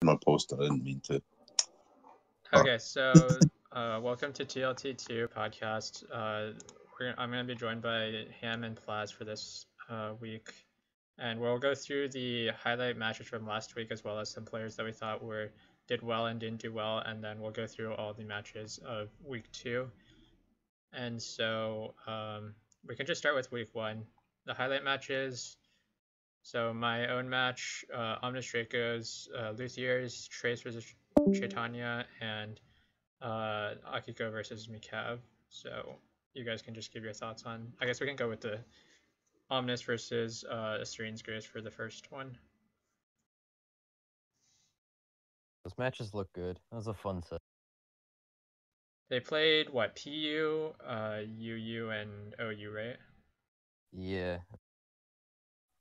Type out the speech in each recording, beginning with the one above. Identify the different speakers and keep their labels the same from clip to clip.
Speaker 1: my poster. I didn't mean to.
Speaker 2: Okay, so welcome to TLT2 podcast. I'm going to be joined by Ham and Plas for this week, and we'll go through the highlight matches from last week as well as some players that we thought did well and didn't do well, and then we'll go through all the matches of week 2. And so we can just start with week 1. The highlight matches. So my own match, Omnis Draco's, Luthier's, Trace versus Chaitanya, and Akiko versus Mikav. So you guys can just give your thoughts on. I guess we can go with the Omnis versus Serene's Grace for the first one.
Speaker 3: Those matches look good. That was a fun set.
Speaker 2: They played what, PU, UU, and OU, right?
Speaker 3: Yeah.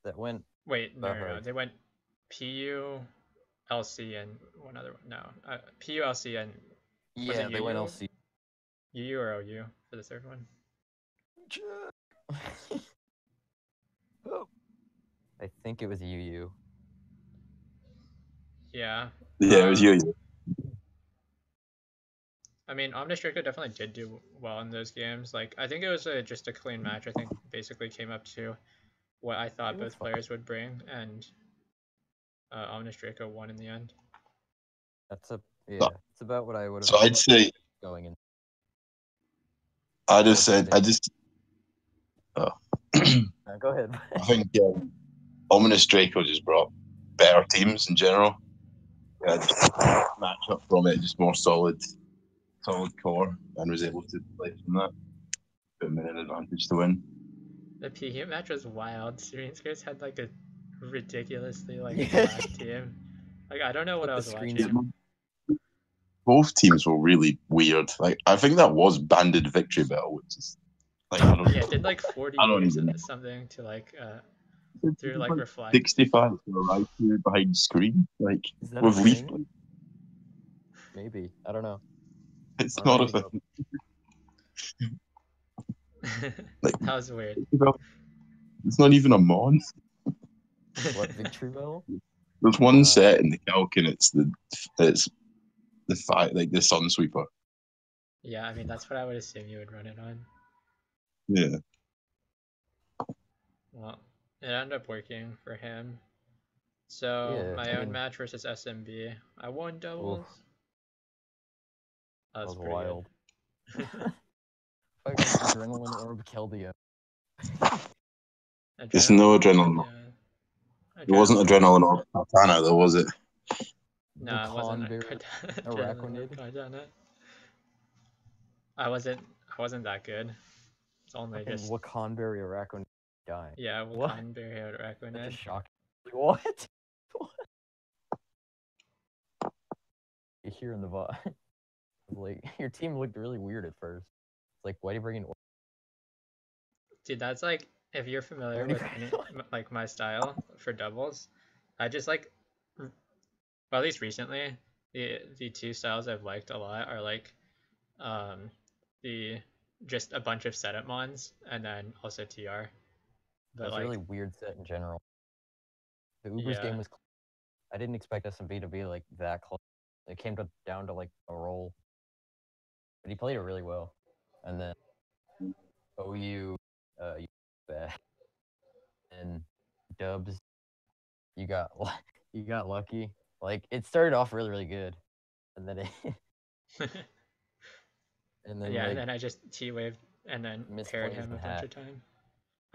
Speaker 3: That went.
Speaker 2: Wait, no. They went PU, LC, and one other one. No, PU, LC, and
Speaker 3: yeah, they went LC.
Speaker 2: UU or OU for the third one?
Speaker 3: I think it was UU.
Speaker 2: Yeah.
Speaker 1: Yeah, it was you.
Speaker 2: I mean, Omnis Draco definitely did do well in those games. Like, I think it was just a clean match. I think basically came up to what I thought both players would bring, and Omnis Draco won in the end.
Speaker 3: It's about what I would have.
Speaker 1: So I'd say
Speaker 3: going in.
Speaker 1: I just.
Speaker 3: Oh. Go ahead.
Speaker 1: I think Ominous Draco just brought better teams in general. Yeah, just match up from it, just more solid core, and was able to play from that. Put them in an advantage to win.
Speaker 2: The PU match was wild. Serene's Grace had like a ridiculously black team. Like, I don't know what I was watching.
Speaker 1: Both teams were really weird. Like, I think that was banded victory bell, which is like, I don't know.
Speaker 2: Yeah, it did like 40 years or something to through reflect.
Speaker 1: 65 for a right here behind screen. Like, with Leaf.
Speaker 3: Maybe. I don't know.
Speaker 1: It's not a thing.
Speaker 2: That was weird.
Speaker 1: It's not even a mon.
Speaker 3: What, victory bell?
Speaker 1: There's one set in the calc, and it's the fight, like the Sun Sweeper.
Speaker 2: Yeah, I mean that's what I would assume you would run it on.
Speaker 1: Yeah.
Speaker 2: Well, it ended up working for him. So my own match versus SMB, I won doubles.
Speaker 3: That was wild. Adrenaline orb Keldeo.
Speaker 1: There's no adrenaline. It wasn't adrenaline orb Katana, though, was it?
Speaker 2: No, it wasn't Araquanid. I wasn't that good. It's only just
Speaker 3: Wakanberry Araquanid dying.
Speaker 2: Yeah, Wakanberry Araquanid.
Speaker 3: Shocking. What? You hear in the VOD. Like, your team looked really weird at first. It's like, why are you bringing?
Speaker 2: Dude, that's like, if you're familiar with my style for doubles, I just well, at least recently, the two styles I've liked a lot are the just a bunch of setup mons and then also TR.
Speaker 3: But it's a really weird set in general. The Uber's game was. I didn't expect SMB to be that close. It came down to a roll. But he played it really well. And then OU, and Dubs, you got lucky. It started off really, really good, and then it,
Speaker 2: and then I just T-waved and then paired him a bunch of time.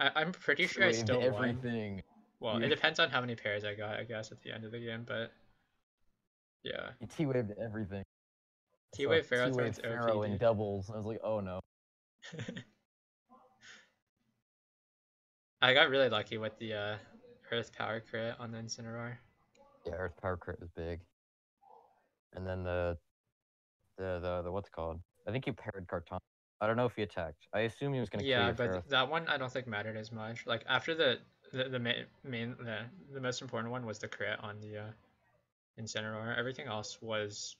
Speaker 2: I'm pretty sure I still
Speaker 3: everything.
Speaker 2: Won. Well, it depends on how many pairs I got, I guess, at the end of the game, but yeah.
Speaker 3: You T-waved everything.
Speaker 2: T-wave Pharaoh
Speaker 3: in doubles. I was like, oh no.
Speaker 2: I got really lucky with the Earth Power crit on the Incineroar.
Speaker 3: Yeah, Earth Power crit was big. And then the what's it called? I think he paired Carton. I don't know if he attacked. I assume he was gonna.
Speaker 2: Yeah, but that one I don't think mattered as much. Like after the most important one was the crit on the Incineroar. Everything else was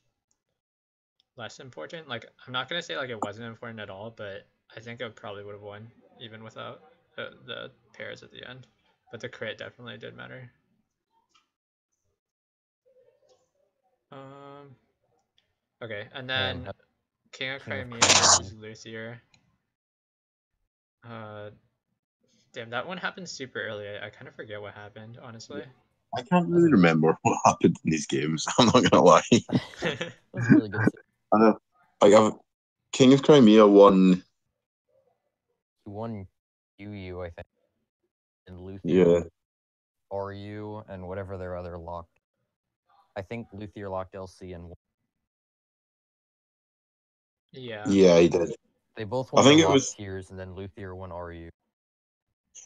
Speaker 2: less important. Like, I'm not gonna say it wasn't important at all, but I think I probably would have won even without the pairs at the end. But the crit definitely did matter. Okay, and then King of Crimea versus Luthier. Damn, that one happened super early. I kind of forget what happened, honestly.
Speaker 1: I can't really remember what happened in these games. I'm not gonna lie.
Speaker 3: That was a really good.
Speaker 1: I know. Like, King of Crimea won.
Speaker 3: He won UU, I think, and Luthier, RU, and whatever their other locked. I think Luthier locked LC and.
Speaker 2: Yeah.
Speaker 1: Yeah, he did.
Speaker 3: They both won their locked tiers, and then Luthier won RU.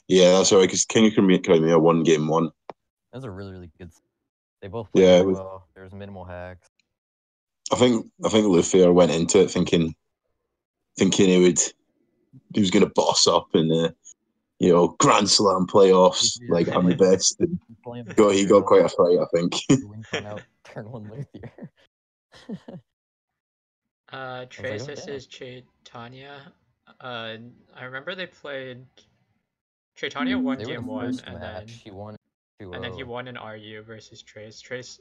Speaker 1: Yeah, that's right. Because King of Crimea won game 1.
Speaker 3: That was a really, really good. They both played really well. There was minimal hacks.
Speaker 1: I think Luthier went into it thinking he was gonna boss up in the Grand Slam playoffs. Like, I'm the best. And he got quite a fight, I think.
Speaker 3: Out turn 1 Luthier.
Speaker 2: Trace versus Chaitanya. I remember they played. Chaitanya won game 1, and then
Speaker 3: he won 2-0.
Speaker 2: And then he won an RU versus Trace. Trace,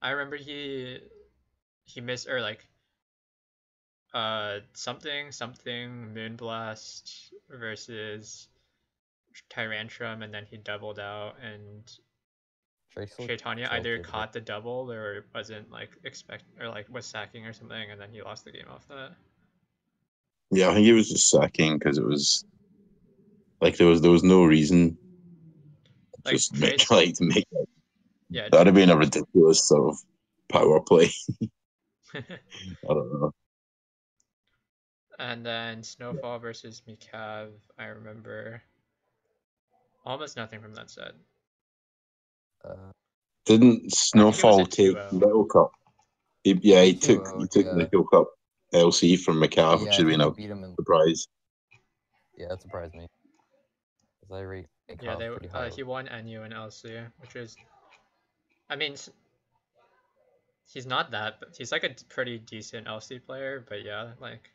Speaker 2: I remember he missed, or like something Moonblast versus Tyrantrum, and then he doubled out, and Chaitanya either caught the double or wasn't like was sacking or something, and then he lost the game off that.
Speaker 1: Yeah, I think he was just sacking because it was like there was no reason
Speaker 2: like
Speaker 1: just to make that.
Speaker 2: Yeah,
Speaker 1: that'd have been a ridiculous sort of power play. I don't know.
Speaker 2: And then Snowfall versus Mikav, I remember almost nothing from that set.
Speaker 1: Didn't Snowfall take Little Cup? He took Little Cup LC from Mikav, which should have been a surprise.
Speaker 3: Yeah, that surprised me. Because I rate
Speaker 2: Mikav pretty high. He won NU and LC, which is, I mean, he's not that, but he's like a pretty decent LC player. But yeah, like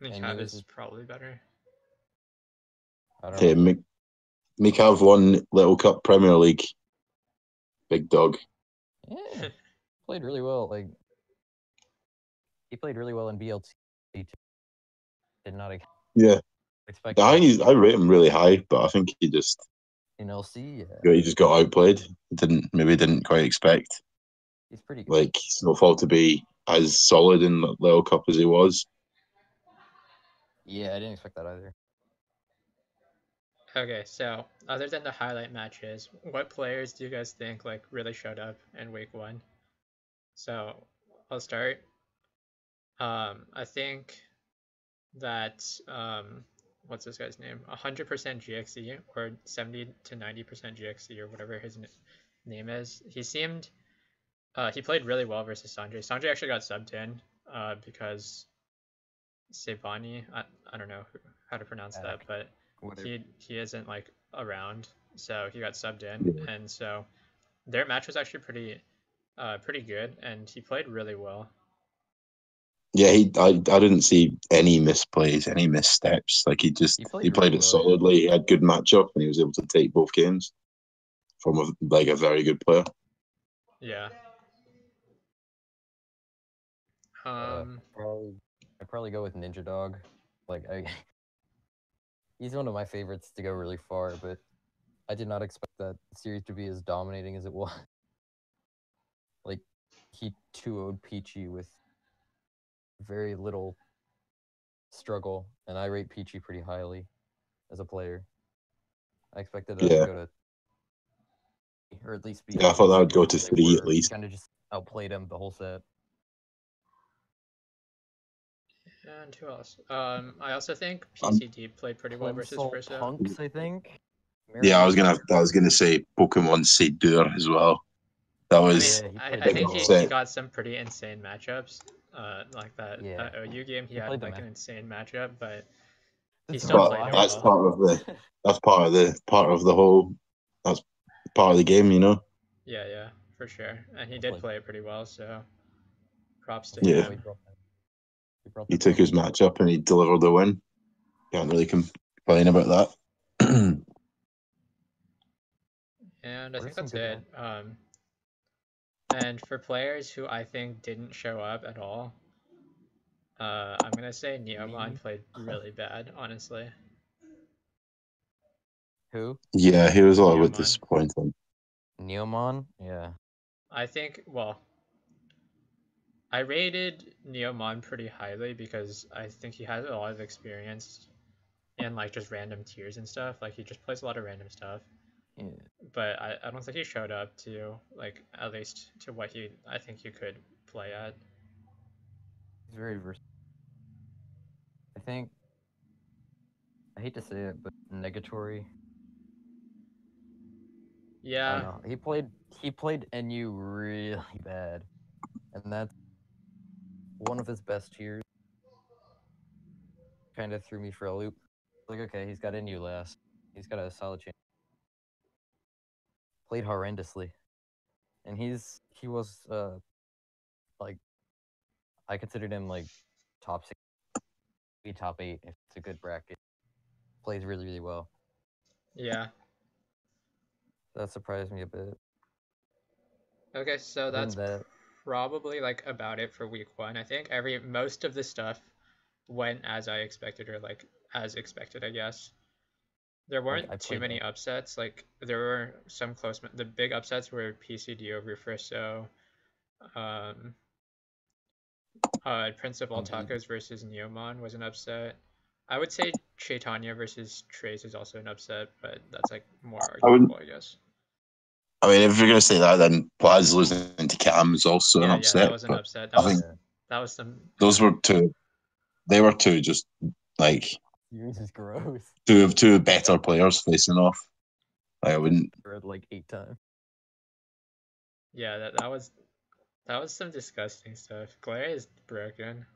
Speaker 2: Mikav is probably better.
Speaker 1: Mikav won Little Cup Premier League. Big dog.
Speaker 3: Yeah, played really well. Like, he played really well in BLT. Did not expect.
Speaker 1: I rate him really high, but I think he just
Speaker 3: in LC.
Speaker 1: He just got outplayed. Didn't quite expect.
Speaker 3: He's pretty good.
Speaker 1: Like, Snowfall to be as solid in the Little Cup as he was.
Speaker 3: Yeah, I didn't expect that either.
Speaker 2: Okay, so other than the highlight matches, what players do you guys think like really showed up in week 1? So I'll start. I think that what's this guy's name? 100% GXE or 70 to 90% GXE or whatever his name is. He seemed he played really well versus Sanjay. Sanjay actually got subbed in because Sebani, I don't know how to pronounce that, but he isn't like around, so he got subbed in, and so their match was actually pretty good, and he played really well.
Speaker 1: Yeah, I didn't see any misplays, any missteps. Like, he played it solidly. He had good matchup, and he was able to take both games from a very good player.
Speaker 2: Yeah.
Speaker 3: I'd probably go with Ninja Dog. Like, he's one of my favorites to go really far, but I did not expect that series to be as dominating as it was. Like, he 2-0'd Peachy with very little struggle, and I rate Peachy pretty highly as a player. I expected that to go to, or at least be.
Speaker 1: Yeah, I thought that would go to 3 at least.
Speaker 3: Kind of just outplayed him the whole set.
Speaker 2: And who else? I also think PCD played pretty well versus Friso.
Speaker 3: Punks, I think.
Speaker 1: Yeah, I was gonna say Pokemon Sedur as well. That was.
Speaker 2: I think he got some pretty insane matchups. Like that OU game, he had like an insane matchup, but he still played it well.
Speaker 1: That's part of the whole. That's part of the game, you know.
Speaker 2: Yeah, for sure, and he did play it pretty well. So, props to him.
Speaker 1: He took his matchup and he delivered the win. Can't really complain about that.
Speaker 2: And I think that's it. And for players who I think didn't show up at all, I'm gonna say Neomon played really bad, honestly.
Speaker 3: Who?
Speaker 1: Yeah, he was a little bit
Speaker 2: Neomon.
Speaker 1: disappointing.
Speaker 3: Neomon? Yeah.
Speaker 2: I think, well, I rated Neomon pretty highly because I think he has a lot of experience in like just random tiers and stuff. Like he just plays a lot of random stuff.
Speaker 3: Yeah.
Speaker 2: But I don't think he showed up to like at least to what I think he could play at.
Speaker 3: He's very versatile. I think I hate to say it, but Negatory.
Speaker 2: Yeah.
Speaker 3: I don't know. He played NU really bad. And that's one of his best tiers. Kind of threw me for a loop. Like, okay, he's got NU last. He's got a solid chance. Played horrendously. And he was like I considered him like top 6, maybe top 8 if it's a good bracket. Plays really, really well.
Speaker 2: Yeah.
Speaker 3: That surprised me a bit.
Speaker 2: Okay, so that's probably like about it for week 1. I think most of the stuff went as I expected, or like as expected, I guess. There weren't too many upsets. Like there were some close. The big upsets were PCD over Frisso, Prince of All Tacos versus Neomon was an upset. I would say Chaitanya versus Trace is also an upset, but that's like more arguable, I guess.
Speaker 1: I mean, if you're going to say that, then Plas losing to Cam is also an upset.
Speaker 2: Yeah, that was an upset. That was some.
Speaker 1: Those were two. They were two just like.
Speaker 3: Yours is gross.
Speaker 1: Two better players facing off. I wouldn't.
Speaker 3: Read like 8 times.
Speaker 2: Yeah, that was some disgusting stuff. Glare is broken.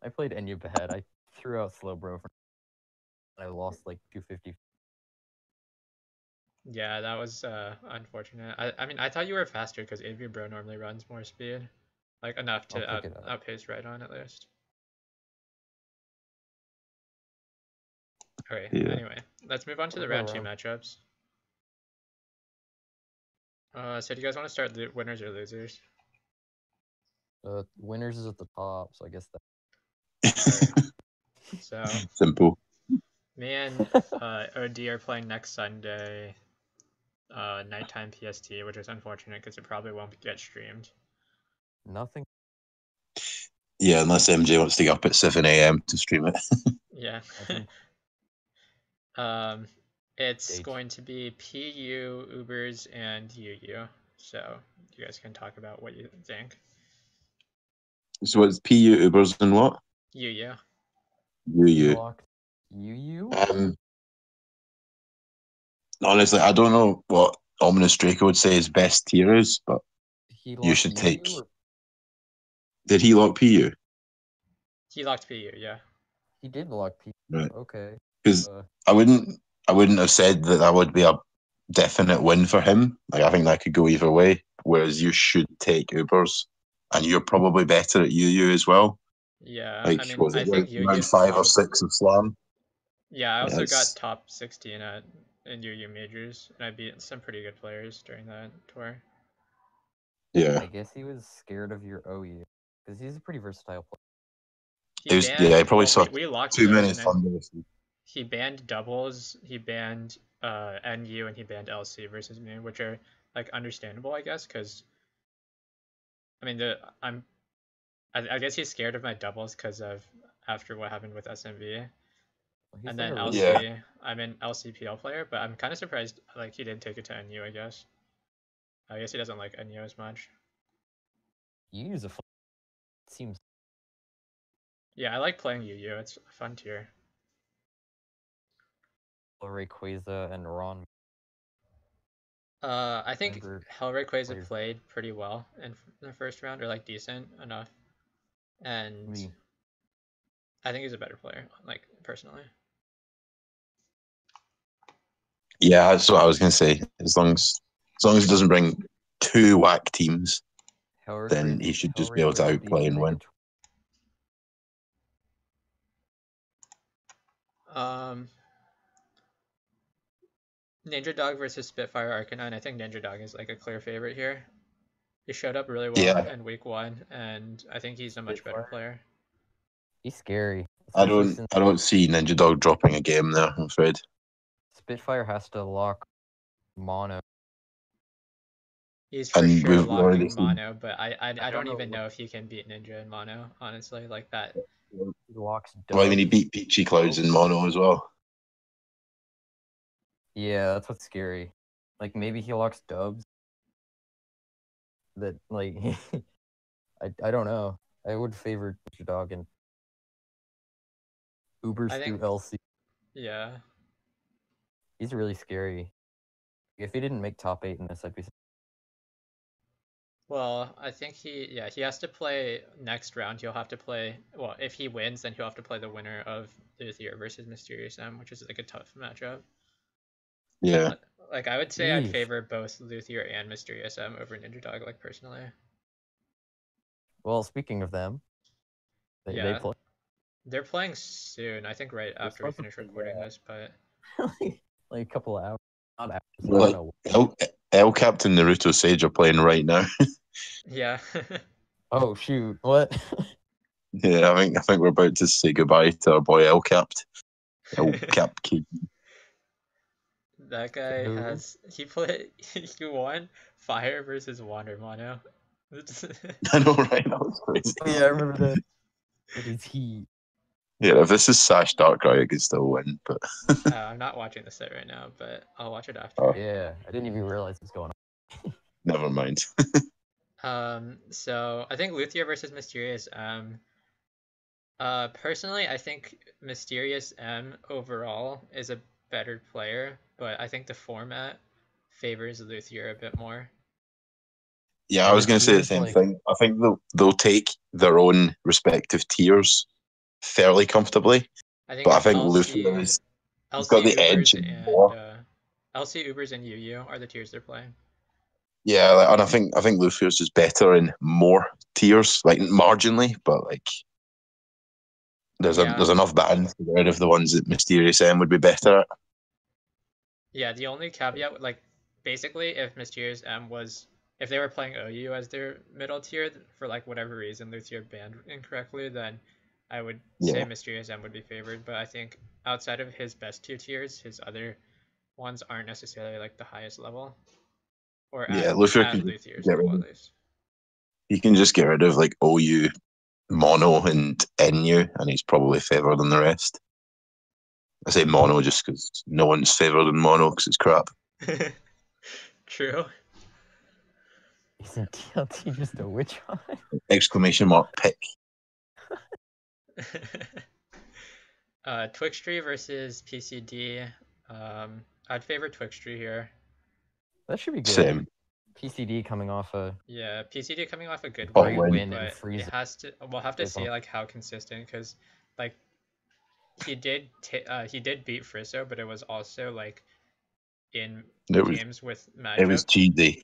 Speaker 3: I played NU bad. I threw out slow bro for. I lost like 250.
Speaker 2: Yeah, that was unfortunate. I mean, I thought you were faster because AV Bro normally runs more speed, like enough to outpace Rhydon at least. Okay. Yeah. Anyway, let's move on to the round 2 matchups. So do you guys want to start the winners or losers?
Speaker 3: Winners is at the top, so I guess that.
Speaker 2: Right. So
Speaker 1: simple.
Speaker 2: Me and OD are playing next Sunday, nighttime PST, which is unfortunate because it probably won't get streamed.
Speaker 3: Nothing.
Speaker 1: Yeah, unless MJ wants to get up at 7 a.m. to stream it.
Speaker 2: Yeah. It's going to be PU, Ubers, and UU. So you guys can talk about what you think.
Speaker 1: So it's PU, Ubers, and what?
Speaker 2: UU.
Speaker 1: UU. Honestly, I don't know what Ominous Draco would say his best tier is, but you should take. Did he lock PU?
Speaker 2: He locked PU, yeah.
Speaker 3: He did lock PU.
Speaker 1: Right.
Speaker 3: Okay.
Speaker 1: Because I wouldn't have said that would be a definite win for him. Like I think that could go either way. Whereas you should take Ubers, and you're probably better at UU as well.
Speaker 2: Yeah,
Speaker 1: like,
Speaker 2: I mean, I think
Speaker 1: round 5 or 6 of Slam.
Speaker 2: Yeah, I also got top 16 in UU majors, and I beat some pretty good players during that tour.
Speaker 1: Yeah.
Speaker 3: I guess he was scared of your OU because he's a pretty versatile player.
Speaker 1: He probably saw
Speaker 2: we locked
Speaker 1: too many thunders.
Speaker 2: He banned doubles, he banned NU, and he banned LC versus me, which are like understandable, I guess, because I mean I guess he's scared of my doubles because of after what happened with SMV. And then LC, I'm an LCPL player, but I'm kind of surprised like he didn't take it to NU, I guess. I guess he doesn't like NU as much.
Speaker 3: UU is a fun. It seems.
Speaker 2: Yeah, I like playing UU. It's a fun tier.
Speaker 3: Rayquaza and Ron.
Speaker 2: I think Rayquaza played pretty well in the first round, or like decent enough, and I think he's a better player, like personally.
Speaker 1: Yeah, that's what I was gonna say. As long as he doesn't bring 2 whack teams, then he should just be able to outplay and win.
Speaker 2: Ninja Dog versus Spitfire Arcanine. I think Ninja Dog is like a clear favorite here. He showed up really well in week 1, and I think he's a much better player.
Speaker 3: He's scary.
Speaker 1: I don't see Ninja Dog dropping a game there, I'm afraid.
Speaker 3: Spitfire has to lock mono.
Speaker 2: He's for sure locking mono, but I don't even know if he can beat Ninja in mono, honestly, like that.
Speaker 3: He locks dubs.
Speaker 1: Well, I mean, he beat Peachy Clouds in mono as well.
Speaker 3: Yeah, that's what's scary. Like, maybe he locks dubs. That, like, I don't know. I would favor Ninja Dog and Ubers through LC.
Speaker 2: Yeah.
Speaker 3: He's really scary. If he didn't make top 8 in this, I'd be...
Speaker 2: Well, I think he has to play next round. He'll have to play, well, if he wins, then he'll have to play the winner of Luthier versus Mysterious M, which is like a tough matchup.
Speaker 1: Yeah.
Speaker 2: Like, I would say I'd favor both Luthier and Mysterious M over Ninja Dog, like, personally.
Speaker 3: Well, speaking of them, they play.
Speaker 2: They're playing soon, I think right after we finish recording this, but...
Speaker 3: like a couple of hours. Not hours.
Speaker 1: Well, El Captain Naruto Sage are playing right now.
Speaker 2: Yeah.
Speaker 3: Oh shoot! What?
Speaker 1: Yeah, I think we're about to say goodbye to our boy El Capt. El Cap Kid.
Speaker 2: That guy he won Fire versus Wander mono.
Speaker 1: I know, right? That was crazy.
Speaker 3: Yeah, I remember that. What is he?
Speaker 1: Yeah, if this is Sash Darkrai, I could still win, but...
Speaker 2: I'm not watching the set right now, but I'll watch it after.
Speaker 3: Yeah, I didn't even realize what's going on.
Speaker 1: Never mind.
Speaker 2: So I think Luthier versus Mysterious M. Personally, I think Mysterious M overall is a better player, but I think the format favors Luthier a bit more.
Speaker 1: Yeah, I was going to say the same thing. I think they'll take their own respective tiers fairly comfortably. I think Luthier has got the edge.
Speaker 2: LC, Ubers, and UU are the tiers they're playing.
Speaker 1: Yeah, and I think Luthier's just better in more tiers, like marginally, but like there's enough bands to get rid of the ones that Mysterious M would be better at.
Speaker 2: Yeah, the only caveat, like, basically, if Mysterious M if they were playing OU as their middle tier for like whatever reason Luthier banned incorrectly, then I would say Mysterious M would be favored. But I think outside of his best 2 tiers, his other ones aren't necessarily like the highest level. Or
Speaker 1: Luthier can Luthier's level, at least. He can just get rid of like OU, Mono, and NU, and he's probably favored than the rest. I say Mono just because no one's favored in Mono because it's crap.
Speaker 2: True.
Speaker 3: Isn't TLT just a witch hunt?
Speaker 1: Exclamation mark pick.
Speaker 2: Twixtree versus PCD. I'd favor Twixtree here.
Speaker 3: That should be good.
Speaker 1: Same.
Speaker 3: PCD coming off a...
Speaker 2: Yeah, PCD coming off a good
Speaker 3: win,
Speaker 2: but it has to... We'll have to see like how consistent, because like he did beat Frisso, but it was also like in games with matchups.
Speaker 1: It was cheesy.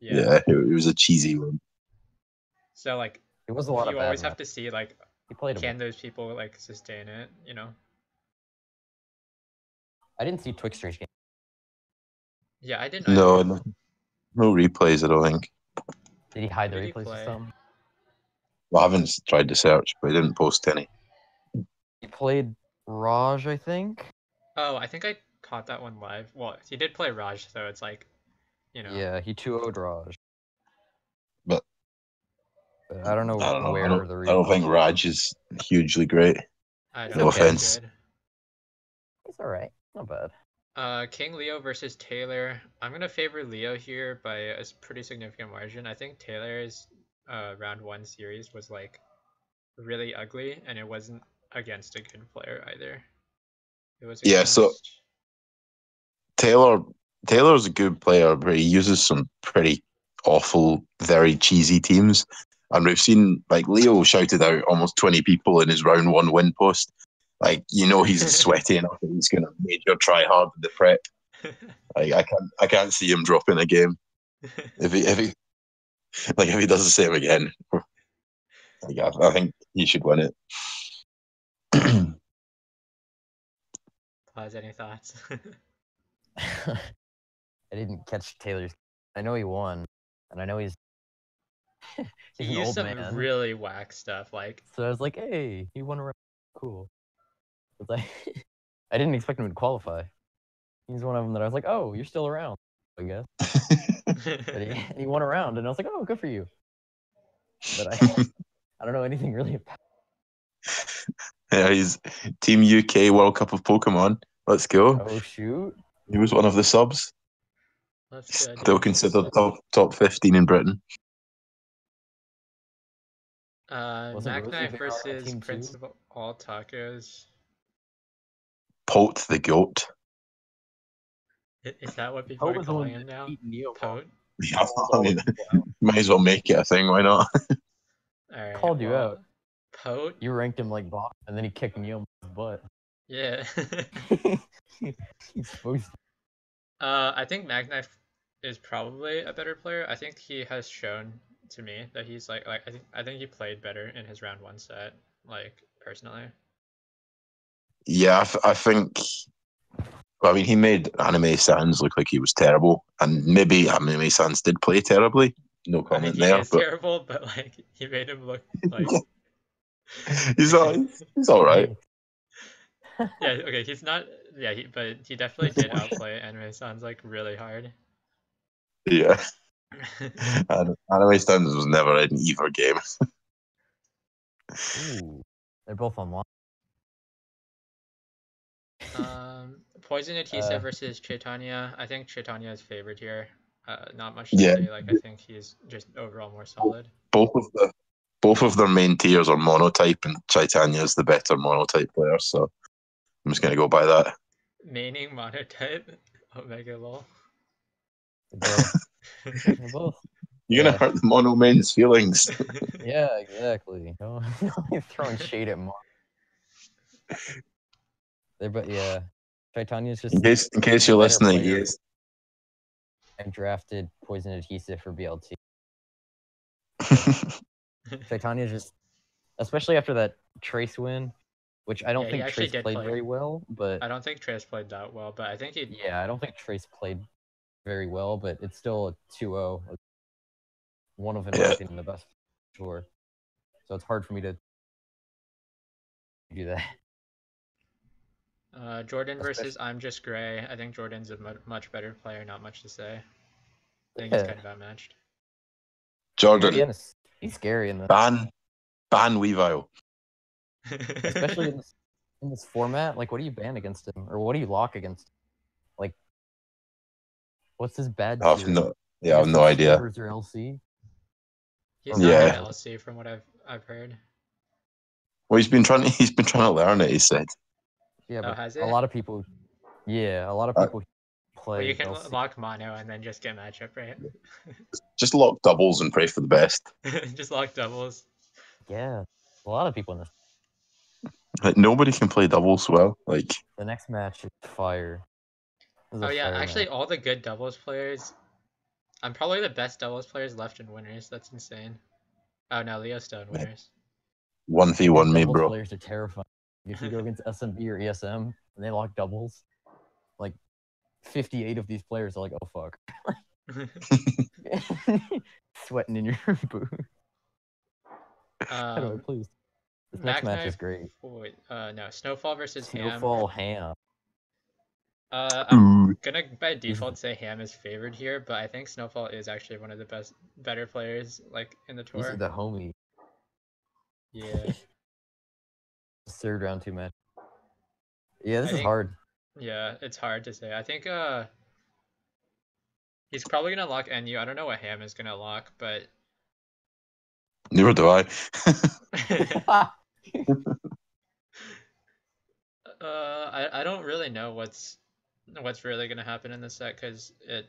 Speaker 1: Yeah, it was a cheesy one.
Speaker 2: So like
Speaker 3: it was a lot
Speaker 2: you always have to see like can those people like sustain it, you know?
Speaker 3: I didn't see Twixtree's game.
Speaker 2: Yeah, I didn't.
Speaker 1: No replays, I don't think.
Speaker 3: Did he hide the replays or something?
Speaker 1: Well, I haven't tried to search, but he didn't post any.
Speaker 3: He played Raj, I think.
Speaker 2: Oh, I think I caught that one live. Well, he did play Raj, so it's like, you know.
Speaker 3: Yeah, he 2-0'd Raj.
Speaker 1: But
Speaker 3: I don't know where the replay.
Speaker 1: I don't think Raj is hugely great. No offense.
Speaker 3: It's alright. Not bad.
Speaker 2: King Leo versus Taylor. I'm gonna favor Leo here by a pretty significant margin. I think Taylor's round 1 series was like really ugly, and it wasn't against a good player either. It was against...
Speaker 1: so Taylor's a good player, but he uses some pretty awful, very cheesy teams. And we've seen like Leo shouted out almost 20 people in his round 1 win post. Like, you know, he's sweaty enough that he's going to major try hard with the prep. Like, I can't see him dropping a game. If he does the same again, like, I think he should win it.
Speaker 2: Plas, any thoughts?
Speaker 3: I didn't catch Taylor's. I know he won, and I know he's
Speaker 2: He
Speaker 3: He's an
Speaker 2: used
Speaker 3: old
Speaker 2: some
Speaker 3: man.
Speaker 2: really whack stuff, like.
Speaker 3: So I was like, hey, he won a round. Cool. But like, I didn't expect him to qualify. He's one of them that I was like, oh, you're still around, I guess. But he won a round, and I was like, oh, good for you. But I don't know anything really about.
Speaker 1: Yeah, he's Team UK World Cup of Pokemon. Let's go.
Speaker 3: Oh shoot!
Speaker 1: He was one of the subs.
Speaker 2: Let's go,
Speaker 1: Still
Speaker 2: dude.
Speaker 1: considered top 15 in Britain.
Speaker 3: Wasn't
Speaker 2: Mac Knife
Speaker 3: Rosie Bear on that
Speaker 2: versus
Speaker 3: team
Speaker 2: Prince
Speaker 3: too?
Speaker 2: of All Tacos.
Speaker 1: Pote the goat.
Speaker 2: Is that what people
Speaker 3: Poe
Speaker 2: are
Speaker 3: was the one
Speaker 2: calling him
Speaker 3: that
Speaker 2: now?
Speaker 3: beat Neo.
Speaker 2: Pote?
Speaker 1: Yeah,
Speaker 3: Called
Speaker 1: I
Speaker 3: all
Speaker 1: mean,
Speaker 3: the people out.
Speaker 1: might as well make it a thing. Why not?
Speaker 2: Alright,
Speaker 3: Called you out.
Speaker 2: Pote?
Speaker 3: You ranked him like bot, and then he kicked Neo's butt.
Speaker 2: Yeah.
Speaker 3: He's supposed to.
Speaker 2: I think Mac Knife is probably a better player. I think he has shown to me that he's like I think he played better in his round 1 set, like personally.
Speaker 1: Yeah, I think. Well, I mean, he made Anime Sans look like he was terrible, and maybe Anime Sans did play terribly. No
Speaker 2: I
Speaker 1: comment
Speaker 2: mean, he
Speaker 1: there,
Speaker 2: is
Speaker 1: but
Speaker 2: terrible, but like he made him look like
Speaker 1: he's all right.
Speaker 2: yeah, okay, he's not yeah, but he definitely did outplay Anime Sans like really hard.
Speaker 1: Yeah, and Anime Sans was never in either game.
Speaker 3: Ooh, they're both online.
Speaker 2: Poison Adhesive versus Chaitanya. I think Chaitanya is favored here. Not much to
Speaker 1: Yeah.
Speaker 2: say. Like I think he's just overall more solid.
Speaker 1: Both of their main tiers are monotype, and Chaitanya is the better monotype player. So I'm just gonna go by that.
Speaker 2: Maining monotype. Omega lol.
Speaker 3: They're both.
Speaker 1: You're gonna hurt the mono men's feelings.
Speaker 3: Yeah, exactly. You're throwing shade at Mark. But yeah, Chaitanya's just.
Speaker 1: In case you're listening,
Speaker 3: player.
Speaker 1: he is.
Speaker 3: I've drafted Poison Adhesive for BLT. Chaitanya's just, especially after that Trace win, which I don't think Trace played very well. But
Speaker 2: I don't think Trace played that well. But I think he.
Speaker 3: Yeah, I don't think Trace played very well, but it's still a 2-0. One of, in my opinion, the best. Sure. So it's hard for me to do
Speaker 2: that. Jordan versus I'm Just Gray. I think Jordan's a much better player. Not much to say. I think he's kind of outmatched.
Speaker 1: Jordan.
Speaker 3: He's scary in the
Speaker 1: ban Weavile.
Speaker 3: Especially in this format. Like, what do you ban against him, or what do you lock against him? Like, what's his bad?
Speaker 1: I have no idea.
Speaker 3: Or LC?
Speaker 2: He's not an LC from what I've heard.
Speaker 1: Well, he's been trying to learn it. He said.
Speaker 3: Yeah, but a lot of people. Yeah, a lot of people play.
Speaker 2: Well, you can
Speaker 3: LC.
Speaker 2: lock mono and then just get matchup, right?
Speaker 1: Just lock doubles and pray for the best.
Speaker 2: Just lock doubles.
Speaker 3: Yeah, a lot of people in this.
Speaker 1: Like nobody can play doubles well. Like
Speaker 3: the next match is fire.
Speaker 2: Oh yeah, actually, all the good doubles players. I'm probably the best doubles players left in winners. That's insane. Oh no, Leo's still in winners.
Speaker 1: 1v1 me, bro.
Speaker 3: Players are terrifying. If you go against SMB or ESM and they lock doubles, like 58 of these players are like, oh fuck. Sweating in your booth. Anyway, please. This next match is great.
Speaker 2: Wait, no, Snowfall versus
Speaker 3: Snowfall Ham.
Speaker 2: I'm gonna by default say Ham is favored here, but I think Snowfall is actually one of the better players like in the tour.
Speaker 3: This is the homie.
Speaker 2: Yeah.
Speaker 3: Third round 2 match. Yeah, this is hard.
Speaker 2: Yeah, it's hard to say. I think he's probably gonna lock NU. I don't know what Ham is gonna lock, but
Speaker 1: neither do I.
Speaker 2: I don't really know what's really gonna happen in this set because it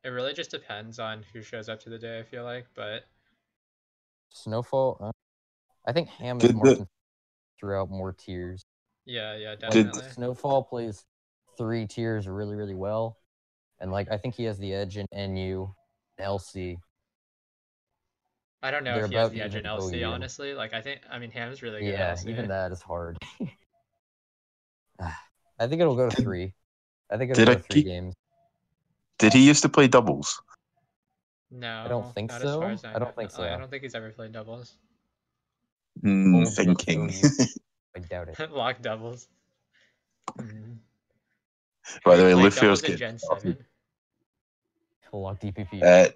Speaker 2: really just depends on who shows up to the day. I feel like, but
Speaker 3: Snowfall. I think Ham is more throughout more tiers.
Speaker 2: Yeah, definitely.
Speaker 3: Snowfall plays 3 tiers really, really well, and like I think he has the edge in NU, LC.
Speaker 2: I don't know if he has the edge in LC, honestly. Like I mean, Ham's really good at LC.
Speaker 3: Yeah, even that is hard. I think it'll go to 3. I think it'll go to 3 games.
Speaker 1: Did he used to play doubles?
Speaker 2: No,
Speaker 3: I don't think
Speaker 2: not as far
Speaker 3: so.
Speaker 2: as I
Speaker 3: I
Speaker 2: know.
Speaker 3: don't think
Speaker 2: No, I
Speaker 3: so.
Speaker 2: don't think he's ever played doubles.
Speaker 3: Old
Speaker 1: Thinking.
Speaker 3: OU. I doubt it.
Speaker 2: Lock doubles. Mm.
Speaker 1: By the way,
Speaker 2: Played
Speaker 1: Luthier's
Speaker 2: doubles in
Speaker 1: getting
Speaker 2: Gen
Speaker 1: started.
Speaker 2: 7.
Speaker 3: Lock DPP.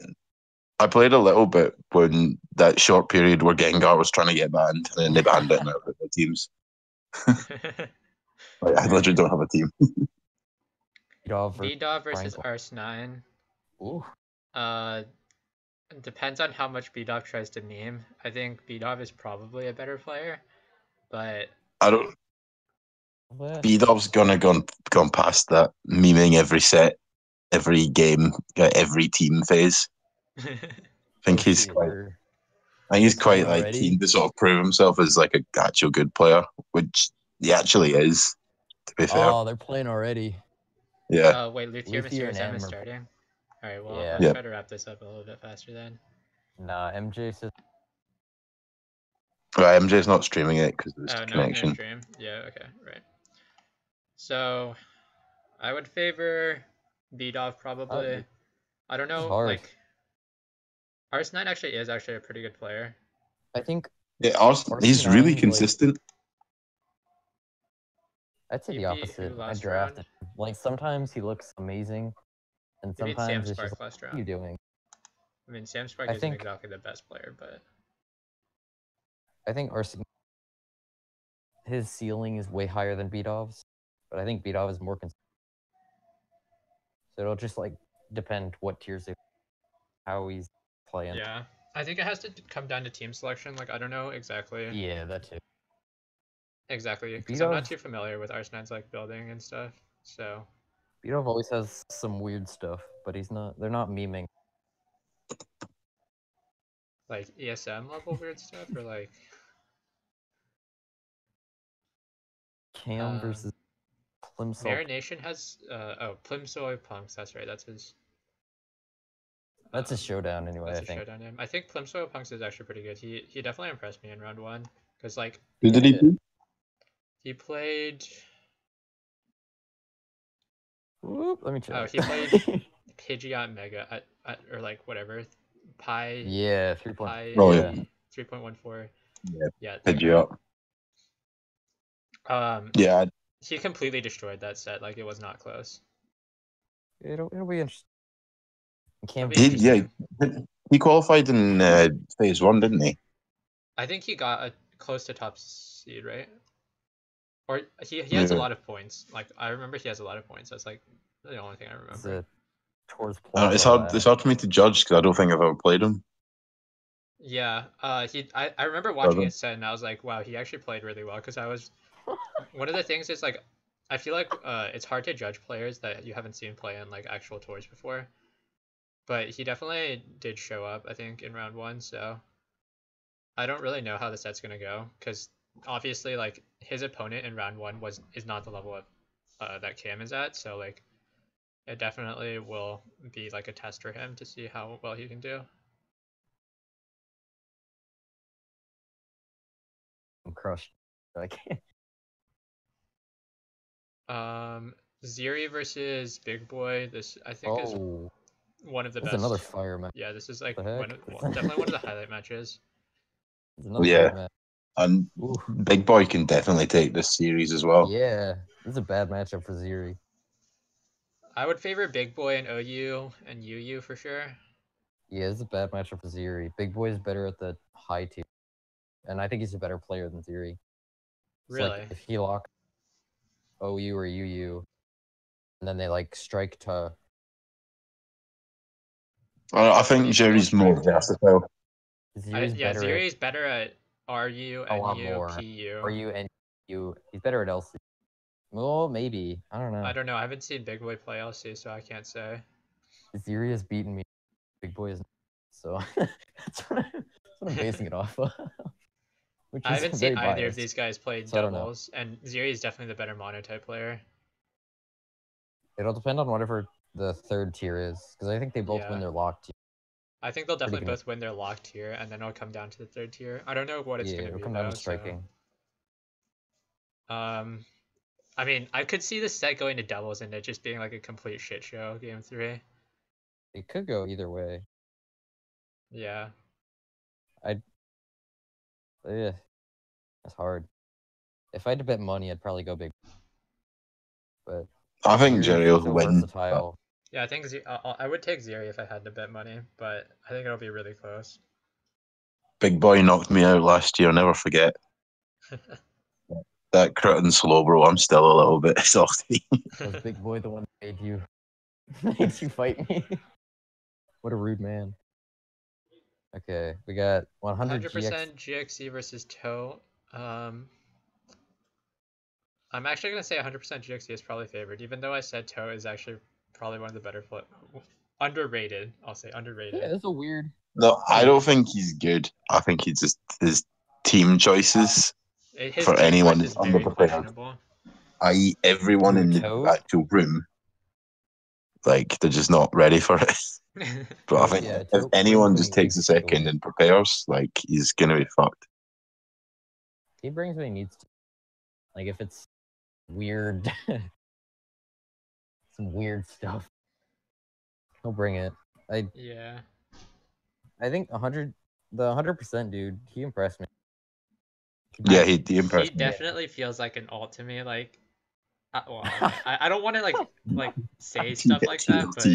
Speaker 1: I played a little bit when that short period where Gengar was trying to get banned, and then they banned it and out of the teams. Like, I literally don't have a team.
Speaker 2: B-Dog versus
Speaker 3: Franklin.
Speaker 2: Ars9.
Speaker 3: Ooh.
Speaker 2: Depends on how much B-Dog tries to meme. I think B-Dog is probably a better player, but
Speaker 1: I don't.
Speaker 3: What?
Speaker 1: B-Dub's gone past that memeing every set, every game, every team phase. I think he's quite like keen to sort of prove himself as like a actual good player, which he actually is. To be fair.
Speaker 3: Oh, they're playing already.
Speaker 1: Yeah.
Speaker 2: Wait, Luthier Mysterious M is starting. All right, well,
Speaker 3: Yeah.
Speaker 2: let's try to wrap this up a little bit faster then.
Speaker 3: Nah, MJ says.
Speaker 1: Right, MJ's not streaming it because of his connection.
Speaker 2: No stream. Yeah, okay, right. So, I would favor B-Dog probably. I don't know, like Ars9 actually is a pretty good player.
Speaker 3: I think.
Speaker 1: Yeah, he's really consistent.
Speaker 3: I'd say the opposite. I drafted him. Like sometimes he looks amazing, and sometimes it's just like, what are you doing?
Speaker 2: I mean, Sam Spark isn't exactly the best player, but
Speaker 3: I think his ceiling is way higher than Beedov's, but I think Beedov is more consistent. So it'll just like depend what tiers how he's playing.
Speaker 2: Yeah, I think it has to come down to team selection. Like I don't know exactly.
Speaker 3: Yeah, that too.
Speaker 2: Exactly, because I'm not too familiar with Ars9's like building and stuff. So
Speaker 3: Beedov always has some weird stuff, but they're not memeing.
Speaker 2: Like ESM level weird stuff, or like
Speaker 3: Cam versus Plimsoll.
Speaker 2: Marination has Plimsoll Punks. That's right. That's his.
Speaker 3: That's his showdown anyway.
Speaker 2: That's a showdown name. I think Plimsoll Punks is actually pretty good. He definitely impressed me in round 1 because like.
Speaker 1: Who did he do?
Speaker 2: He played.
Speaker 3: Whoop, let me check.
Speaker 2: Oh, he played Pidgeot Mega or like whatever. Pi.
Speaker 3: Yeah,
Speaker 2: 3.14. Yeah.
Speaker 3: Pidgeot.
Speaker 1: Yeah.
Speaker 2: He completely destroyed that set. Like it was not close.
Speaker 3: It'll be interesting.
Speaker 1: He qualified in phase 1, didn't he?
Speaker 2: I think he got close to top seed, right? Or he has a lot of points. Like I remember he has a lot of points. That's like the only thing I remember.
Speaker 1: It's hard for me to judge because I don't think I've ever played him.
Speaker 2: Yeah, I remember watching it set and I was like, wow, he actually played really well because I was. One of the things is like, I feel like it's hard to judge players that you haven't seen play on like actual tours before. But he definitely did show up, I think, in round 1. So I don't really know how the set's gonna go because obviously like his opponent in round 1 is not the level of that Cam is at. So like, it definitely will be like a test for him to see how well he can do.
Speaker 3: I'm crushed. I can't.
Speaker 2: Ziri versus Big Boy. This I think is one of the best.
Speaker 3: Another fire match.
Speaker 2: Yeah, this is like definitely one of the highlight matches.
Speaker 1: Yeah, and Big Boy can definitely take this series as well.
Speaker 3: Yeah, this is a bad matchup for Ziri.
Speaker 2: I would favor Big Boy and OU and UU for sure.
Speaker 3: Yeah, this is a bad matchup for Ziri. Big Boy is better at the high tier, and I think he's a better player than Ziri.
Speaker 2: Really?
Speaker 3: Like if he locks OU or UU, and then they like strike to.
Speaker 1: I think Ziri's more versatile.
Speaker 2: Ziri's better at RU, NU, PU.
Speaker 3: RU, NU. He's better at LC. Well, maybe. I don't know.
Speaker 2: I don't know. I haven't seen Big Boy play LC, so I can't say.
Speaker 3: Ziri has beaten me. Big Boy is not. So that's what I'm basing it off of.
Speaker 2: I haven't seen either of these guys play doubles, and Ziri is definitely the better mono-type player.
Speaker 3: It'll depend on whatever the third tier is, because I think they both win their locked tier.
Speaker 2: I think they'll definitely both win their locked tier, and then it'll come down to the third tier. I don't know what it's going to be.
Speaker 3: It'll come down to striking.
Speaker 2: I mean, I could see this set going to doubles and it just being like a complete shit show, game 3.
Speaker 3: It could go either way.
Speaker 2: Yeah.
Speaker 3: Yeah, that's hard. If I had to bet money, I'd probably go big. But
Speaker 1: I think
Speaker 3: Zeri's
Speaker 1: Jerry will
Speaker 3: so
Speaker 1: win.
Speaker 3: versatile.
Speaker 2: Yeah, I think I would take Zeri if I had to bet money, but I think it'll be really close.
Speaker 1: Big boy knocked me out last year. I'll never forget. That Critton Slowbro, I'm still a little bit salty.
Speaker 3: Was Big Boy the one that made you fight me? What a rude man. Okay, we got 100
Speaker 2: 100% GXC versus Toe. I'm actually gonna say 100% GXC is probably favored, even though I said Toe is actually probably one of the better underrated. I'll say underrated.
Speaker 3: Yeah, it's a weird.
Speaker 1: No, I don't think he's good. I think he just his team choices
Speaker 2: His
Speaker 1: for
Speaker 2: team
Speaker 1: anyone
Speaker 2: choice
Speaker 1: is
Speaker 2: is very
Speaker 1: underprepared.
Speaker 2: questionable.
Speaker 1: I.e., everyone in the actual room, like they're just not ready for it. But I think if anyone just takes a second and prepares, like he's gonna be fucked.
Speaker 3: He brings what he needs to. Like if it's weird, some weird stuff, he'll bring it.
Speaker 2: Yeah.
Speaker 3: I think the 100% dude, he impressed me.
Speaker 1: Yeah, he impressed
Speaker 2: me. He definitely feels like an alt to me. Like, well, I don't want to like say stuff like that, but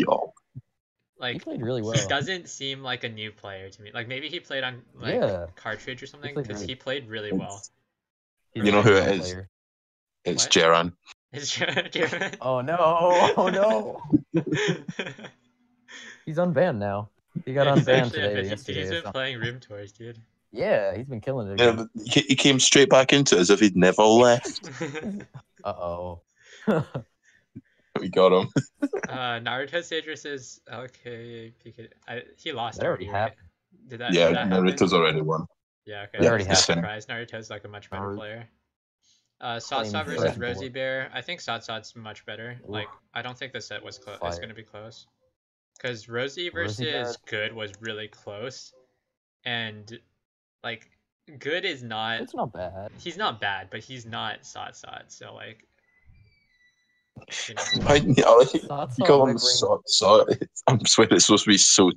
Speaker 2: like
Speaker 3: he played really well.
Speaker 2: He doesn't seem like a new player to me. Like maybe he played on like cartridge or something because he played really well.
Speaker 1: You know who it is? It's Jeran.
Speaker 2: It's Jeran.
Speaker 3: Oh no! Oh no! He's unbanned now. He got unbanned today. Yesterday.
Speaker 2: He's been playing room tours, dude.
Speaker 3: Yeah, he's been killing it.
Speaker 1: Yeah, but he came straight back into it as if he'd never left.
Speaker 3: Uh-oh.
Speaker 1: We got him.
Speaker 2: Naruto Sage versus LK. He lost.
Speaker 3: That already happened.
Speaker 2: Did that?
Speaker 1: Yeah,
Speaker 2: did that
Speaker 1: Naruto's already won.
Speaker 2: Yeah, okay.
Speaker 3: That already happened.
Speaker 2: Surprised. Naruto's like a much better player. Satsat versus Rosie Bear. I think Satsat's much better. Like, I don't think the set was close. It's gonna be close. Because Rosie versus Good was really close, and like Good is not.
Speaker 3: It's not bad.
Speaker 2: He's not bad, but he's not Satsat. So like. You know.
Speaker 1: You call him I'm swearing it's supposed to be so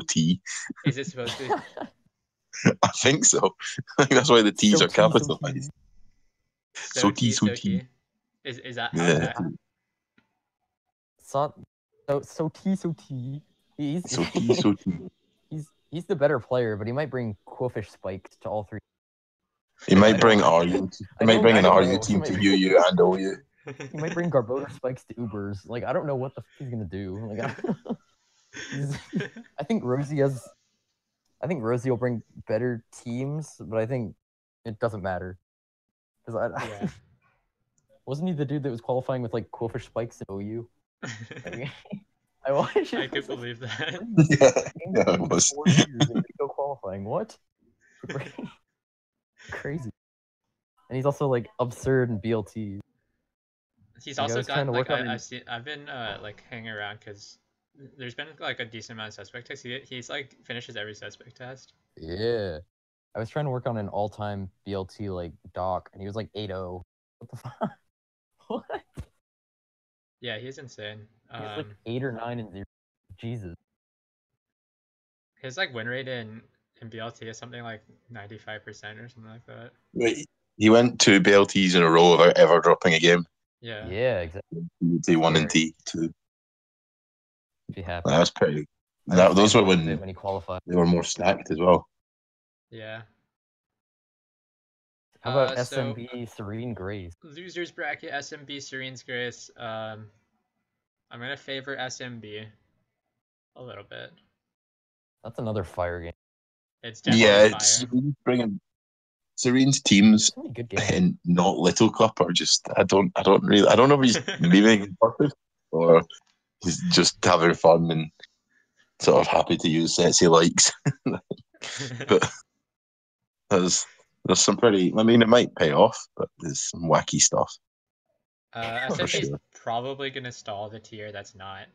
Speaker 1: T.
Speaker 2: Is it supposed to be?
Speaker 1: I think so. I think that's why the T's are capitalized. So T.
Speaker 2: Is that how that?
Speaker 3: So T. He's the better player, but he might bring Quillfish spikes to all three.
Speaker 1: He might bring RU. He might bring an RU team to UU and OU.
Speaker 3: He might bring Garbodor spikes to Ubers. Like I don't know what the fuck he's gonna do. Like I think Rosie will bring better teams, but I think it doesn't matter. Because wasn't he the dude that was qualifying with like Quillfish spikes in OU? I watched.
Speaker 2: I could believe that.
Speaker 3: Yeah, it was. 4 years and go qualifying. What? Crazy. And he's also like absurd in BLT.
Speaker 2: He's also got like I've been like hanging around because there's been like a decent amount of suspect tests. He's like finishes every suspect test.
Speaker 3: Yeah, I was trying to work on an all-time BLT like doc, and he was like 8-0. What the fuck? What?
Speaker 2: Yeah, he's insane.
Speaker 3: He's like 8 or 9 and 0. Jesus.
Speaker 2: His like win rate in BLT is something like 95% or something like that.
Speaker 1: Wait, he went 2 BLTs in a row without ever dropping a game.
Speaker 2: Yeah.
Speaker 3: Yeah, exactly.
Speaker 1: T1 and T2.
Speaker 3: Be happy.
Speaker 1: That's pretty. Those were when
Speaker 3: he qualified.
Speaker 1: They were more stacked as well.
Speaker 2: Yeah.
Speaker 3: How about SMB Serene Grace?
Speaker 2: Losers bracket SMB Serene's Grace. I'm gonna favor SMB a little bit.
Speaker 3: That's another fire game.
Speaker 2: It's definitely
Speaker 1: Serene's bringing Serene's teams in not Little Cup are just I don't know if he's leaving on purpose or he's just having fun and sort of happy to use sets he likes. But there's some pretty. I mean, it might pay off, but there's some wacky stuff.
Speaker 2: SMB's probably gonna stall the tier that's not.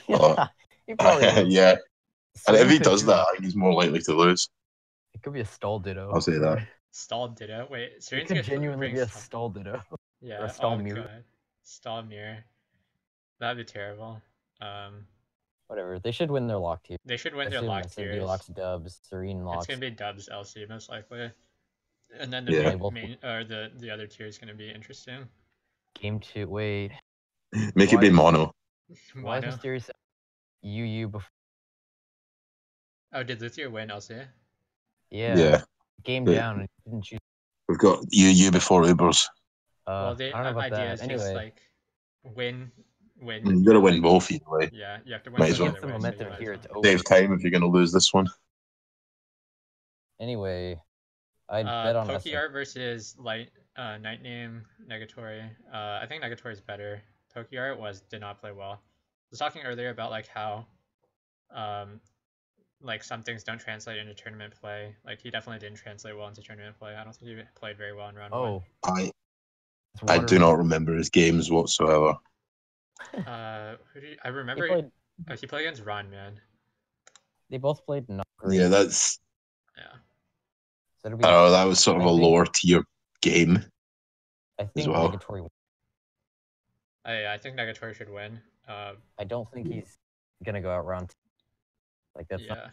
Speaker 1: Yeah. And if he does that, I think he's more likely to lose.
Speaker 3: It could be a stall ditto.
Speaker 1: I'll say that.
Speaker 2: Stall ditto? Wait, Serene's
Speaker 3: could genuinely be a stall ditto.
Speaker 2: Yeah,
Speaker 3: or a stall mirror.
Speaker 2: God. Stall mirror. That'd be terrible.
Speaker 3: Whatever. They should win their lock tier.
Speaker 2: They should win their lock tiers.
Speaker 3: locks dubs, Serene locks.
Speaker 2: It's gonna be dubs LC most likely, and then the other tier is gonna be interesting.
Speaker 3: Game 2. Wait.
Speaker 1: Make it be mono.
Speaker 3: Why is Mysterious UU before?
Speaker 2: Oh, did Luthier win LC?
Speaker 3: Yeah. Game down and didn't choose.
Speaker 1: We've got UU before Ubers.
Speaker 2: Well, the
Speaker 3: I don't know about
Speaker 2: idea
Speaker 3: that.
Speaker 2: is
Speaker 3: Anyway.
Speaker 2: just like win.
Speaker 1: You gotta win both either way.
Speaker 2: Yeah, you have to win.
Speaker 1: Might as well.
Speaker 3: The momentum here. It's over.
Speaker 1: Save time if you're gonna lose this one.
Speaker 3: Anyway, I'd bet on
Speaker 2: Pokeart versus Night Name Negatory. I think Negatory is better. Pokeart did not play well. I was talking earlier about like how like some things don't translate into tournament play. Like he definitely didn't translate well into tournament play. I don't think he played very well in round one.
Speaker 1: I do not remember his games whatsoever.
Speaker 2: I remember he played against Ron, man.
Speaker 3: They both played not great.
Speaker 1: Yeah, that's.
Speaker 2: Yeah.
Speaker 1: So that was sort of a lower tier game.
Speaker 3: I think
Speaker 1: well.
Speaker 3: Negatory.
Speaker 2: I think Negatory should win.
Speaker 3: I don't think he's gonna go out round 2. Like that's not.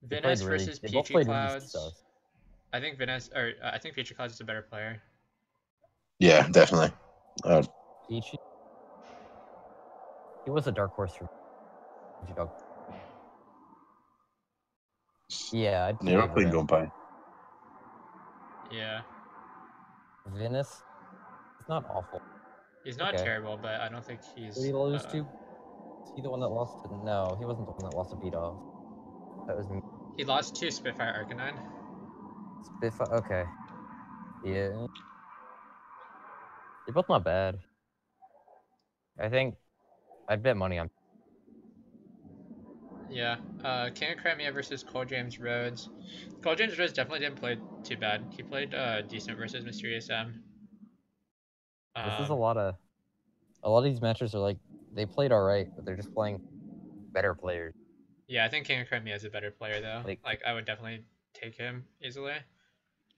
Speaker 2: Venus versus Peachy Clouds. I think Peachy Clouds is a better player.
Speaker 1: Yeah, definitely.
Speaker 3: Peachy. He was a dark horse for Dog. Yeah, I'd
Speaker 1: never played going by.
Speaker 2: Yeah.
Speaker 3: Venus. It's not awful.
Speaker 2: He's not terrible, but I don't think he's.
Speaker 3: Did he lose to? Is he the one that lost? No, he wasn't the one that lost a beat off. That was me.
Speaker 2: He lost to Spitfire Arcanine.
Speaker 3: Spitfire. Okay. Yeah. They're both not bad. I think I'd bet money on.
Speaker 2: Yeah. King of Crimea versus Cole James Rhodes. Cole James Rhodes definitely didn't play too bad. He played decent versus Mysterious M.
Speaker 3: This is a lot of these matches are like they played alright, but they're just playing better players.
Speaker 2: Yeah, I think King of Crimea is a better player though. Like I would definitely take him easily.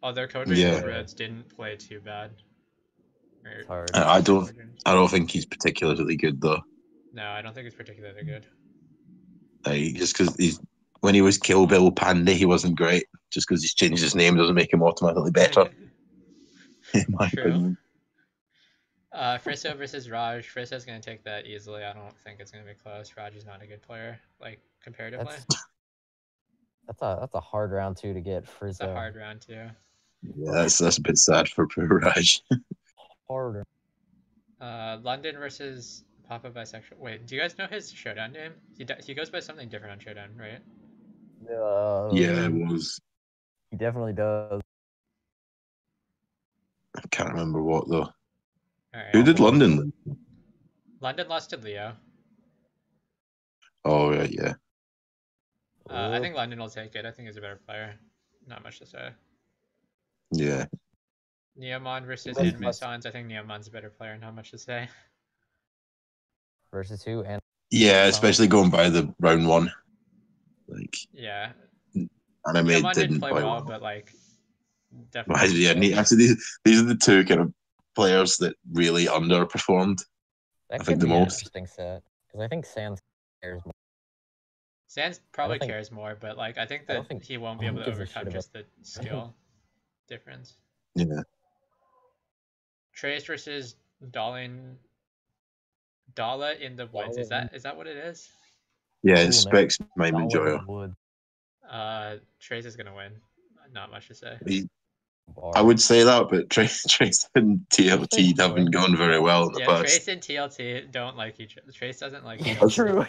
Speaker 2: Although Cole James Rhodes didn't play too bad.
Speaker 3: It's hard.
Speaker 1: I don't think he's particularly good though.
Speaker 2: No, I don't think he's particularly good.
Speaker 1: Just because when he was Kill Bill Pandy, he wasn't great. Just because he's changed his name doesn't make him automatically better. In my opinion.
Speaker 2: Frisso versus Raj. Frisso's gonna take that easily. I don't think it's gonna be close. Raj is not a good player, like comparatively.
Speaker 3: That's a hard round 2 to get Frisso.
Speaker 2: It's a hard round 2.
Speaker 1: Yeah, that's a bit sad for poor Raj.
Speaker 3: Harder.
Speaker 2: London versus Papa Bisexual. Wait, do you guys know his Showdown name? He goes by something different on Showdown, right?
Speaker 1: Yeah, it was.
Speaker 3: He definitely does.
Speaker 1: I can't remember what though.
Speaker 2: Right,
Speaker 1: who did London lose?
Speaker 2: London lost to Leo.
Speaker 1: Oh yeah.
Speaker 2: I think London will take it. I think he's a better player. Not much to say.
Speaker 1: Yeah.
Speaker 2: Neomon versus Anime Sans. I think Neomon's a better player. Not much to say.
Speaker 3: Versus who? And
Speaker 1: yeah, especially going by the round 1. Like.
Speaker 2: Yeah.
Speaker 1: Anime
Speaker 2: Neomon
Speaker 1: didn't
Speaker 2: play well, but like.
Speaker 1: Definitely. Yeah, actually, these are the two kind of players that really underperformed.
Speaker 3: That
Speaker 1: I think the most.
Speaker 3: Interesting set because I think Sans cares more.
Speaker 2: Sans probably cares more, but like I think that he won't be able to overcome just the skill difference.
Speaker 1: Yeah.
Speaker 2: Trace versus Dala in the Woods. Is that what it is?
Speaker 1: Yeah, it's Specs Mime and Joyo.
Speaker 2: Trace is gonna win. Not much to say.
Speaker 1: I would say that, but Trace and TLT haven't gone very well in the past.
Speaker 2: Trace and TLT don't like each other. Trace doesn't like
Speaker 3: TLT. True.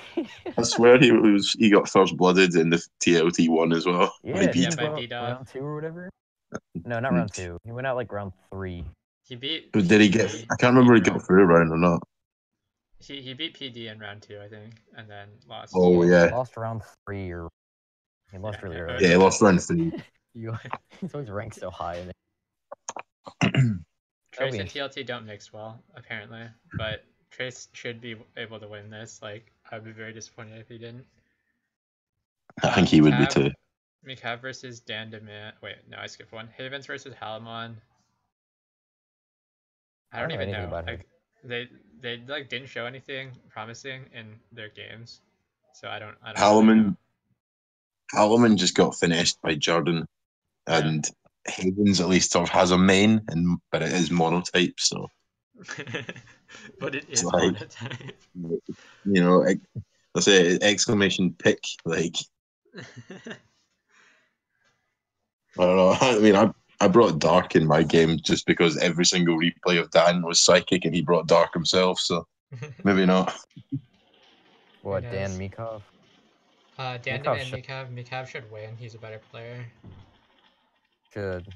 Speaker 1: I swear he got first blooded in the TLT one as well.
Speaker 3: Yeah, by round 2 or whatever. No, not round 2. He went out like round 3.
Speaker 2: He beat.
Speaker 1: Did he get? I can't remember. He got through a round or not.
Speaker 2: He beat PD in round 2, I think, and then lost.
Speaker 1: Oh yeah.
Speaker 3: He lost round 3 or he lost really early.
Speaker 1: Yeah, he lost round 3.
Speaker 3: He's always ranked so high.
Speaker 2: Trace and TLT don't mix well, apparently, but Trace should be able to win this. Like, I'd be very disappointed if he didn't.
Speaker 1: I think he would be too.
Speaker 2: Mikav versus Dandaman. Wait, no, I skipped one. Havens versus Halamon. I don't even know. Like, they like didn't show anything promising in their games, so I don't
Speaker 1: Halloman just got finessed by Jordan, and Havens at least sort of has a main, but it is monotype, so.
Speaker 2: But it is
Speaker 1: like,
Speaker 2: monotype.
Speaker 1: You know, I say exclamation pick, like. I don't know. I mean, I brought Dark in my game just because every single replay of Dan was psychic, and he brought Dark himself, so maybe not.
Speaker 3: What, Dan Mikov?
Speaker 2: Dan and Mikov. Mikov should win. He's a better player.
Speaker 3: Should.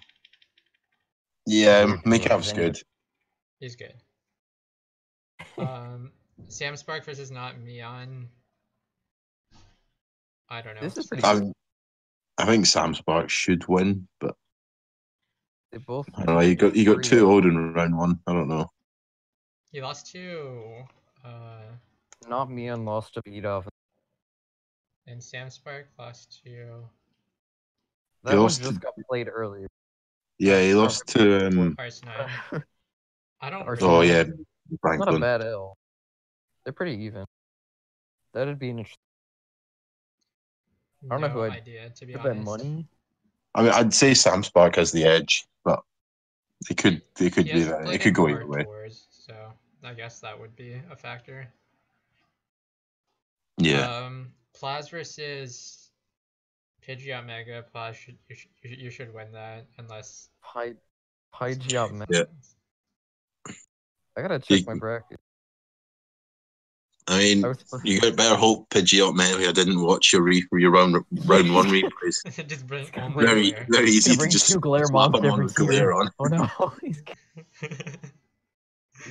Speaker 1: Yeah, Mikov's good.
Speaker 2: He's good. Sam Spark versus not Mion. I don't know.
Speaker 3: This is pretty good.
Speaker 1: I think Sam Spark should win, but
Speaker 3: they both.
Speaker 1: I don't know. He got too old in round 1. I don't know.
Speaker 2: He lost to.
Speaker 3: Not Mion lost to Beatov.
Speaker 2: And Sam Spark lost to.
Speaker 3: That one just got played earlier.
Speaker 1: Yeah, he lost to.
Speaker 2: Arsenal. I don't.
Speaker 1: Oh yeah,
Speaker 3: Franklin. Not a bad L. They're pretty even. That'd be an interesting. I don't know who
Speaker 2: idea, to be honest.
Speaker 3: Money.
Speaker 1: I mean, I'd say Sam Spark has the edge, but they could be that. It could go either way.
Speaker 2: So I guess that would be a factor.
Speaker 1: Yeah.
Speaker 2: Plas versus Pidgeot Mega. Plas you should win that unless.
Speaker 3: Pidgeot Mega.
Speaker 1: Yeah.
Speaker 3: I gotta check my bracket.
Speaker 1: I mean, you got better hope Pidgeot Mega didn't watch your round 1 replays.
Speaker 2: Just bring
Speaker 1: very easy to just
Speaker 3: two glare
Speaker 1: slap him on with glare on.
Speaker 3: Oh no, he's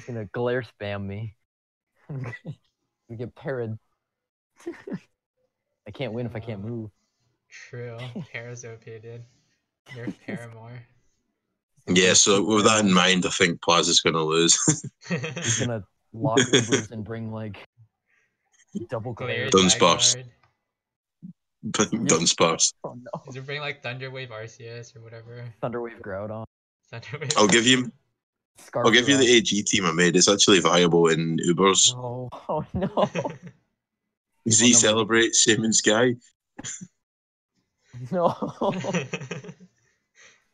Speaker 3: gonna glare spam me. We get parried. I can't win if I can't move.
Speaker 2: True. Para's OP, dude. Nerf Paramore.
Speaker 1: Yeah, so with that in mind, I think Plaza's gonna lose.
Speaker 3: He's gonna lock Ubers and bring like double glare.
Speaker 1: Dunsparce. Dunsparce.
Speaker 3: Oh no.
Speaker 2: Does it bring like Thunderwave RCS or whatever?
Speaker 3: Thunderwave Groudon.
Speaker 1: I'll give you the AG team I made. It's actually viable in Ubers.
Speaker 3: Oh, oh no.
Speaker 1: Z Celebrate, Same Sky.
Speaker 3: No.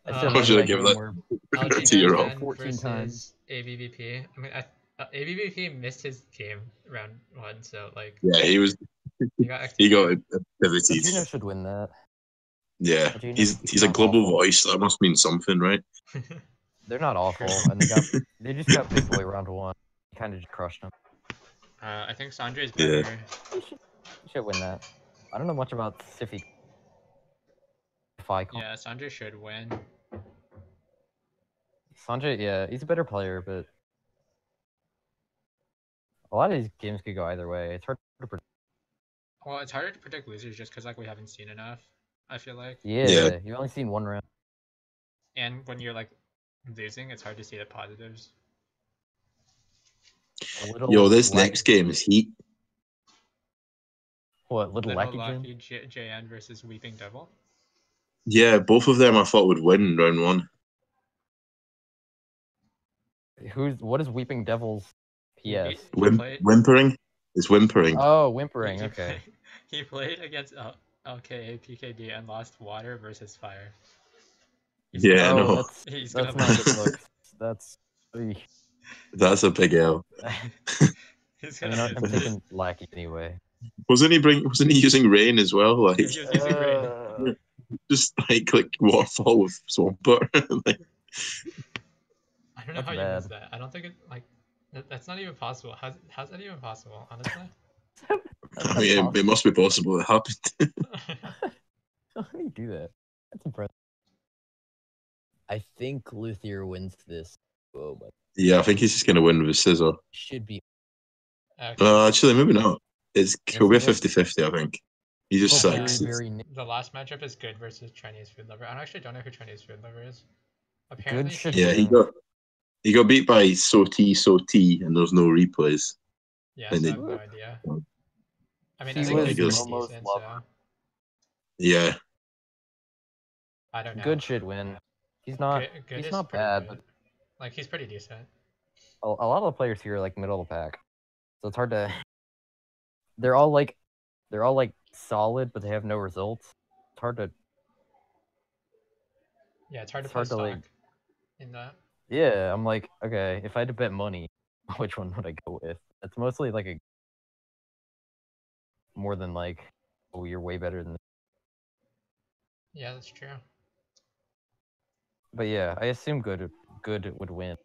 Speaker 1: How should I give that to your own?
Speaker 3: 14 times.
Speaker 2: ABVP. I mean, ABVP missed his game round 1, so like.
Speaker 1: Yeah, he got pivoted.
Speaker 3: Gino should win that.
Speaker 1: Yeah, he's a global voice. That must mean something, right?
Speaker 3: They're not awful, and they just got Big Boy round 1. He kind of just crushed him.
Speaker 2: I think Sanjay's better.
Speaker 3: Yeah. He should win that. I don't know much about Siffy.
Speaker 2: Yeah, Sanjay should win.
Speaker 3: Sanjay, yeah, he's a better player, but a lot of these games could go either way. It's hard to predict.
Speaker 2: Well, it's harder to predict losers just because like we haven't seen enough. I feel like.
Speaker 3: Yeah, you've only seen one round.
Speaker 2: And when you're like losing, it's hard to see the positives.
Speaker 1: Yo, this next game is heat.
Speaker 3: What, Little Lucky
Speaker 2: JN versus Weeping Devil?
Speaker 1: Yeah, both of them I thought would win round 1.
Speaker 3: What is Weeping Devil's PS?
Speaker 1: Whimpering? It's Whimpering.
Speaker 3: Oh, Whimpering, okay.
Speaker 2: He played against LKA PKD and lost Water versus Fire.
Speaker 1: No.
Speaker 3: That's not good looks.
Speaker 1: That's a big L.
Speaker 2: I'm
Speaker 3: taking Lackey anyway.
Speaker 1: Wasn't he using Rain as well? Like,
Speaker 2: he was using Rain.
Speaker 1: Just like Waterfall with Swampert.
Speaker 2: I don't know how you missed that. I don't think it that's not even possible. How's that even possible, honestly?
Speaker 1: I mean, it must be possible. It happened.
Speaker 3: How do you do that? That's impressive. I think Luthier wins this. Oh, but
Speaker 1: yeah, I think he's just gonna win with a scissor.
Speaker 3: Should be.
Speaker 1: Actually, maybe not. He'll be 50-50, I think. He just sucks.
Speaker 2: The last matchup is Good versus Chinese Food Lover. I actually don't know who Chinese Food Lover is. Apparently,
Speaker 1: he got beat by So T, and there's no replays.
Speaker 2: Yeah, so I have no idea. I mean, I think he's decent, so...
Speaker 1: Yeah.
Speaker 2: I don't know.
Speaker 3: Good should win. He's not. He's not bad, but
Speaker 2: like he's pretty decent.
Speaker 3: a lot of the players here are like middle of the pack, so it's hard to. They're all like solid, but they have no results. It's hard to.
Speaker 2: Yeah, it's hard to play stock in that.
Speaker 3: Yeah, I'm like, okay, if I had to bet money, which one would I go with? It's mostly like a more than like, oh, you're way better than this.
Speaker 2: Yeah, that's true.
Speaker 3: But yeah, I assume good would win.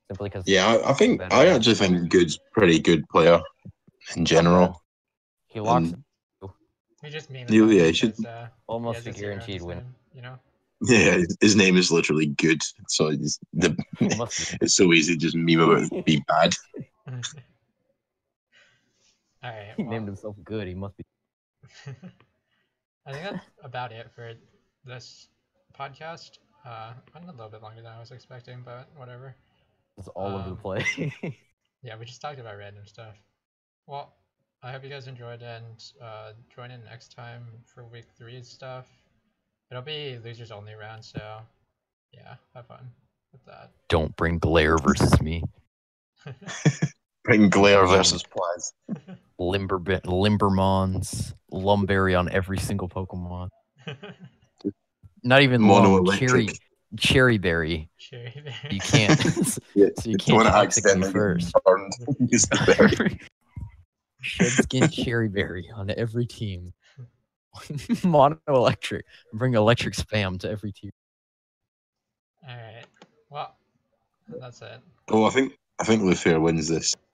Speaker 3: Simply because
Speaker 1: I actually think Good's pretty good player in general.
Speaker 3: He locks.
Speaker 2: He just memes
Speaker 1: he should
Speaker 3: almost a guaranteed win.
Speaker 2: You know.
Speaker 1: Yeah, his name is literally Good, so it's so easy to just meme about it, be bad.
Speaker 2: All right.
Speaker 3: He named himself Good. He must be.
Speaker 2: I think that's about it for this podcast. Went a little bit longer than I was expecting, but whatever.
Speaker 3: It's all over the place.
Speaker 2: Yeah, we just talked about random stuff. Well, I hope you guys enjoyed, and join in next time for week 3 stuff. It'll be losers only round, so yeah, have fun with that.
Speaker 3: Don't bring Glare versus me.
Speaker 1: Bring Glare versus Plas.
Speaker 3: Limbermons, Lumberry on every single Pokemon. Not even Cherry Berry.
Speaker 2: Cherry Berry.
Speaker 3: You can't. So you can't accidentally first. Shedskin Cherry Berry on every team. Mono Electric. Bring electric spam to every team.
Speaker 2: All right. Well, that's it.
Speaker 1: Oh, I think Lufair wins this.